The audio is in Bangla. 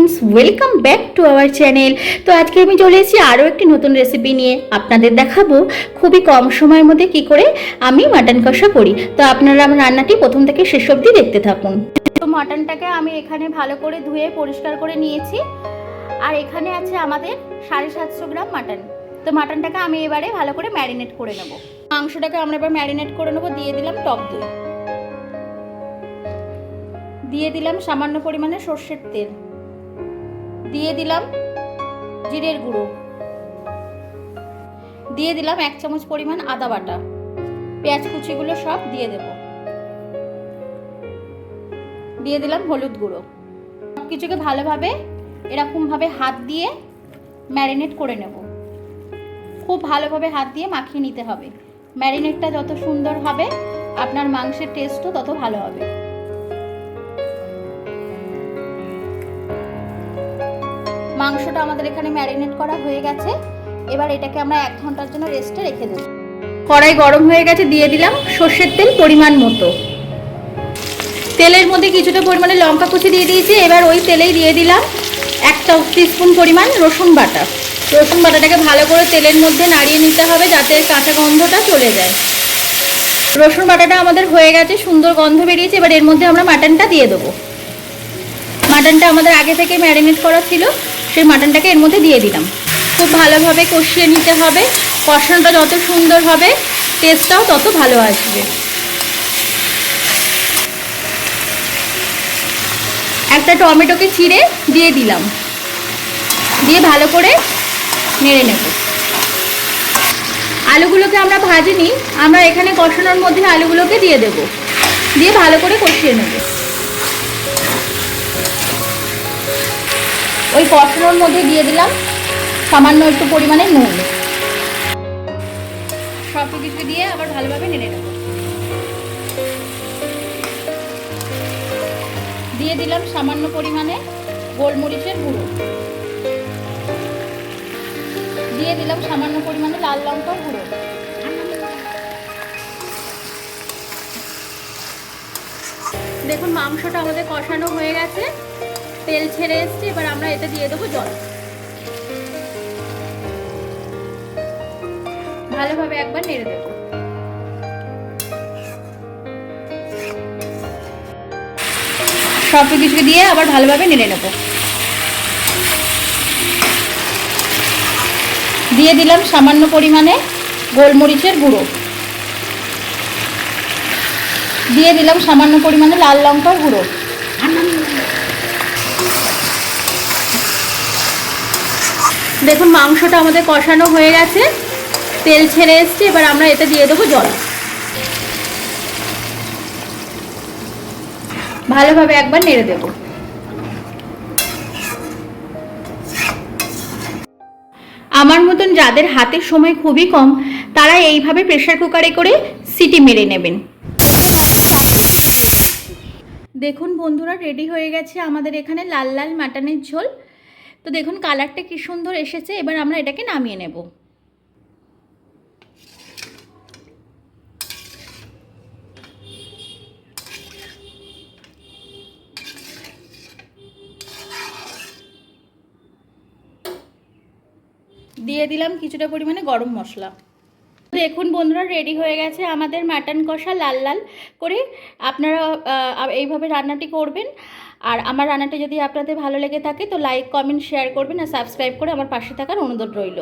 Friends, welcome back to our channel. তো আজকে আমি চলে এসেছি আরও একটি নতুন রেসিপি নিয়ে। আপনাদের দেখাবো খুবই কম সময়ের মধ্যে কি করে আমি মাটন কষা করি। তো আপনারা আমার রান্নাটি প্রথম থেকে শেষ অবধি দেখতে থাকুন। তো মাটনটাকে আমি এখানে ভালো করে ধুয়ে পরিষ্কার করে নিয়েছি। আর এখানে আছে আমাদের 750 গ্রাম মাটন। তো মাটনটাকে আমি এবারে ভালো করে ম্যারিনেট করে নেব। মাংসটাকে আমরা এবার ম্যারিনেট করে নেব। দিয়ে দিলাম টক দই, দিয়ে দিলাম সামান্য পরিমাণে সর্ষের তেল, দিয়ে দিলাম জিরের গুঁড়ো, দিয়ে দিলাম 1 চামচ পরিমাণ আদা বাটা, পেঁয়াজ কুচিগুলো সব দিয়ে দেব, দিয়ে দিলাম হলুদ গুঁড়ো। সব কিছুকে ভালোভাবে এরকমভাবে হাত দিয়ে ম্যারিনেট করে নেব। খুব ভালোভাবে হাত দিয়ে মাখিয়ে নিতে হবে। ম্যারিনেটটা যত সুন্দর হবে আপনার মাংসের টেস্টও তত ভালো হবে। মাংসটা আমাদের এখানে ম্যারিনেট করা হয়ে গেছে। এবার এটাকে আমরা 1 ঘন্টার জন্য রেস্টে রেখে দেব। কড়াই গরম হয়ে গেছে, দিয়ে দিলাম সর্ষের তেল পরিমাণ মতো। তেলের মধ্যে কিছুটা পরিমাণে লঙ্কা কুচি দিয়ে দিয়েছি। এবার ওই তেলেই দিয়ে দিলাম 1 টিস্পুন পরিমাণ রসুন বাটা। রসুন বাটাটাকে ভালো করে তেলের মধ্যে নাড়িয়ে নিতে হবে যাতে কাঁচা গন্ধটা চলে যায়। রসুন বাটাটা আমাদের হয়ে গেছে, সুন্দর গন্ধ বেরিয়েছে। এবার এর মধ্যে আমরা মাটনটা দিয়ে দেবো। মাটনটা আমাদের আগে থেকে ম্যারিনেট করা ছিল, সেই মাটনটাকে এর মধ্যে দিয়ে দিলাম। খুব ভালোভাবে কষিয়ে নিতে হবে। কষানোটা যত সুন্দর হবে টেস্টটাও তত ভালো আসবে। একটা টমেটোকে চিড়ে দিয়ে দিলাম, দিয়ে ভালো করে নেড়ে নেব। আলুগুলোকে আমরা ভাজিনি, আমরা এখানে কষানোর মধ্যে আলুগুলোকে দিয়ে দেব, দিয়ে ভালো করে কষিয়ে নেব। ওই কষানোর মধ্যে দিয়ে দিলাম সামান্য একটু পরিমাণে নুন। সব কিছু দিয়ে আবার ভালোভাবে নেড়ে নেব। দিয়ে দিলাম সামান্য পরিমাণে গোলমরিচের গুঁড়ো, দিয়ে দিলাম সামান্য পরিমাণে লাল লঙ্কার গুঁড়ো। দেখুন মাংসটা আমাদের কষানো হয়ে গেছে, তেল ছেড়ে এসছে। এবার আমরা এতে দিয়ে দেবো জল। ভালোভাবে একবার নেড়ে দেব। সব কিছু দিয়ে আবার ভালোভাবে নেড়ে নেব। দিয়ে দিলাম সামান্য পরিমাণে গোলমরিচের গুঁড়ো, দিয়ে দিলাম সামান্য পরিমাণে লাল লঙ্কার গুঁড়ো। দেখুন মাংসটা আমাদের কষানো হয়ে গেছে, তেল ছেড়ে এসছে। এবার আমরা এতে দিয়ে দেবো জল। ভালোভাবে একবার নেড়ে দেব। আমার মতন যাদের হাতের সময় খুবই কম তারা এইভাবে প্রেসার কুকারে করে সিটি মেরে নেবেন। দেখুন বন্ধুরা, রেডি হয়ে গেছে আমাদের এখানে লাল লাল মাটনের ঝোল। তো দেখুন কালারটা কি সুন্দর এসেছে। এবার আমরা এটাকে নামিয়ে নেব। দিয়ে দিলাম কিছুটা পরিমাণে গরম মশলা। দেখুন বন্ধুরা, রেডি হয়ে গেছে আমাদের মাটন কষা লাল লাল করে। আপনারা এইভাবে রান্নাটি করবেন। আর আমার রান্নাটি যদি আপনাদের ভালো লেগে থাকে তো লাইক কমেন্ট শেয়ার করবেন আর সাবস্ক্রাইব করে আমার পাশে থাকার অনুরোধ রইল।